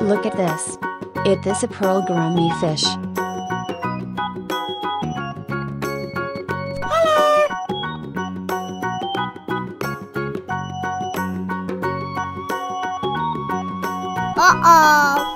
Look at this. It is a pearl gourami fish. Uh-oh.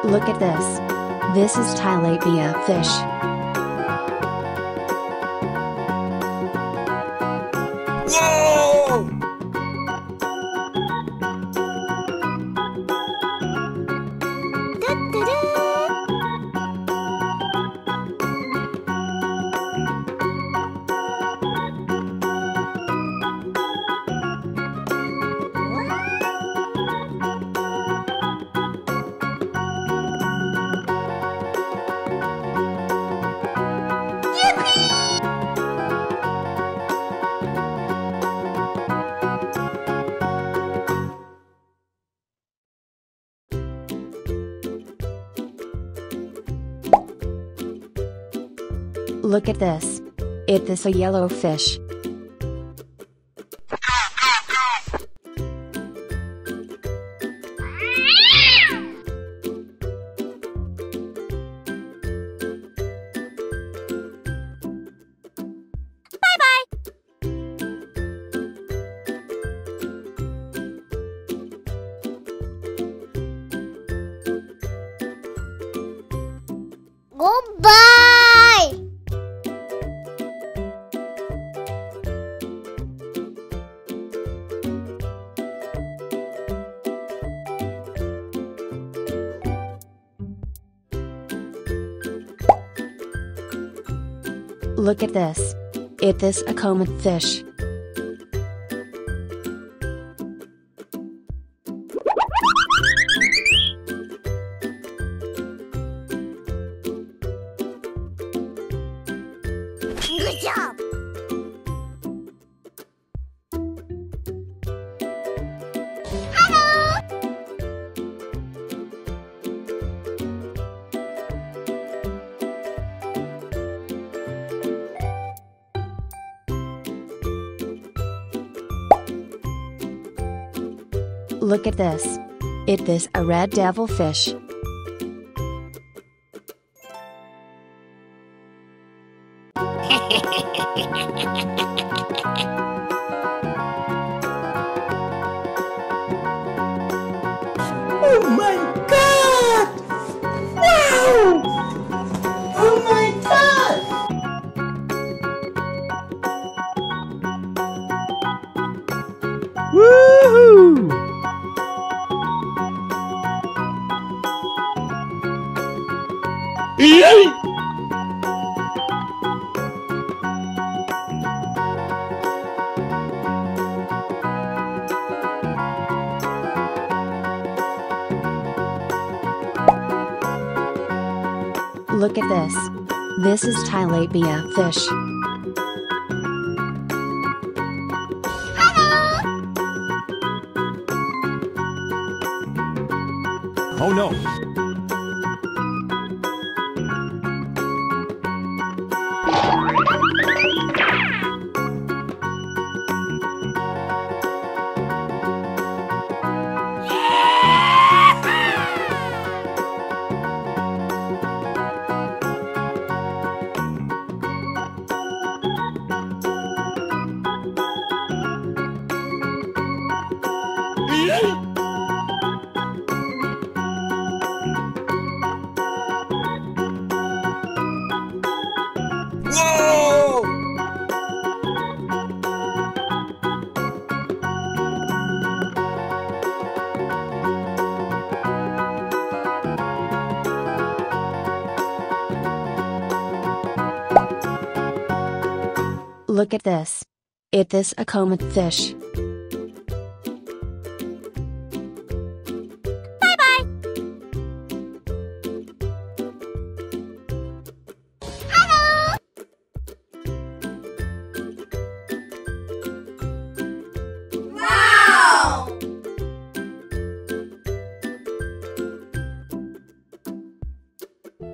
Look at this. This is tilapia fish. Whoa! Look at this. It is a yellow fish. Goodbye! Look at this. It is a comet fish. Good job! Look at this. It is a red devil fish. Oh my God! Wow! Oh my God! Woohoo! Yay! Look at this. This is tilapia fish. Oh no! Whoa! Look at this. It is a comet fish.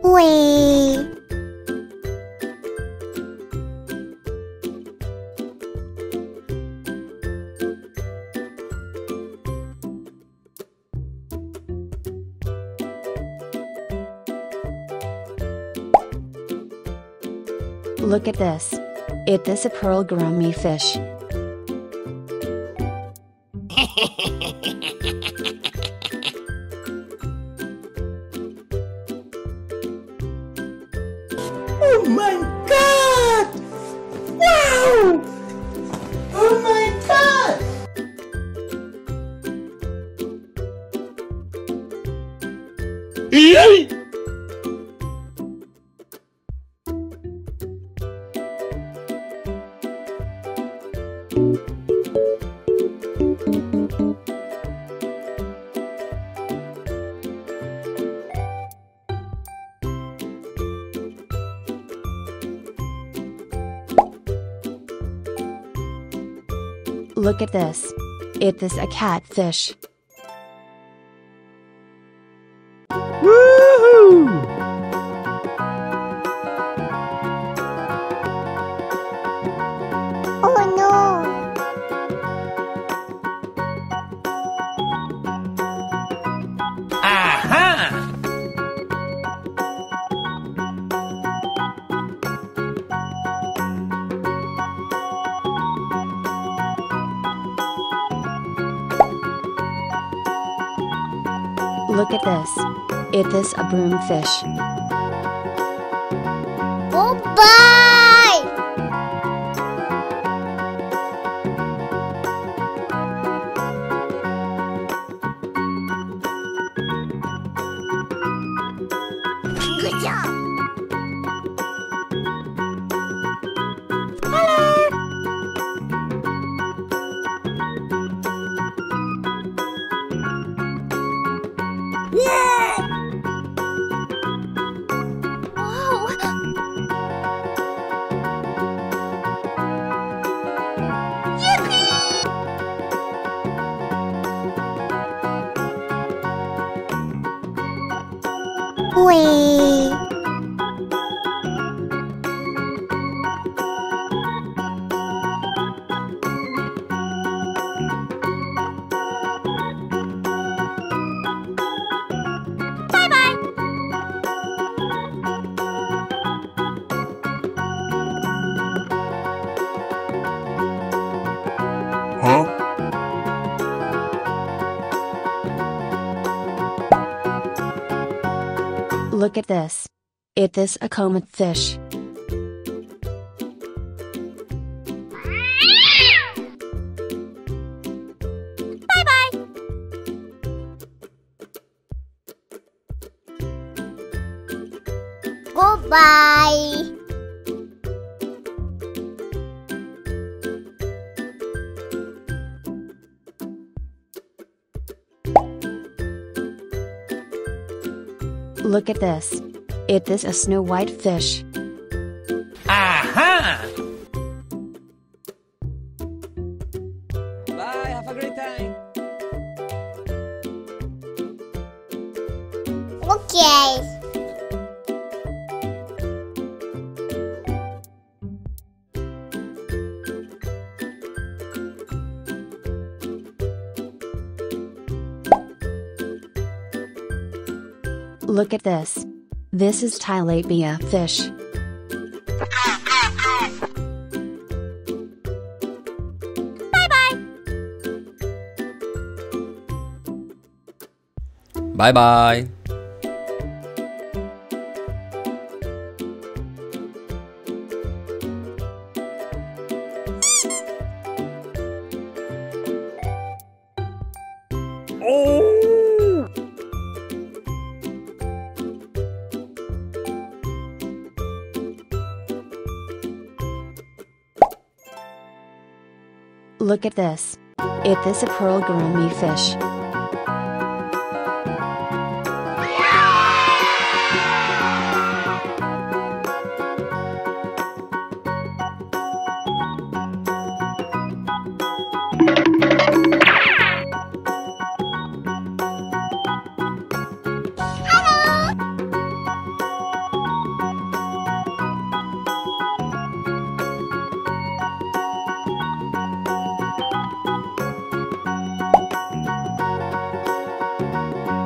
Wee. Look at this. It is a pearl gourami fish. Oh my God! Wow! Oh my God! Yay! Look at this. It is a catfish. Woohoo! Oh no. Aha! Look at this. It is a broomfish. Goodbye. Good job. Yeah! Wow! Yippee! Wee! Huh? Look at this. It is a comet fish. Goodbye. Look at this. It is a snow white fish. Aha! Bye, have a great time. Okay. Look at this. This is tilapia fish. Bye bye. Look at this. It is a pearl gourami fish.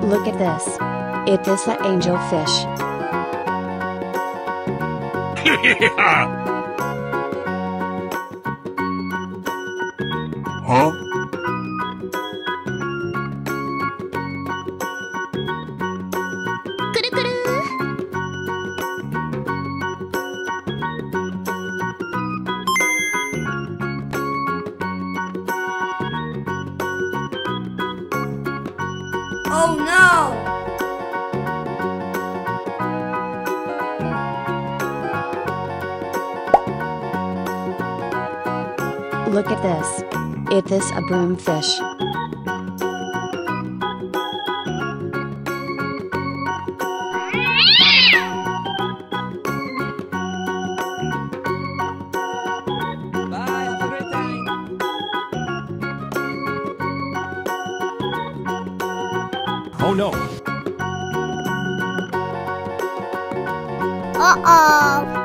Look at this. It is an angelfish. Huh? Oh no! Look at this. It is a broomfish. Bye, have a great time. Oh no. Uh-oh!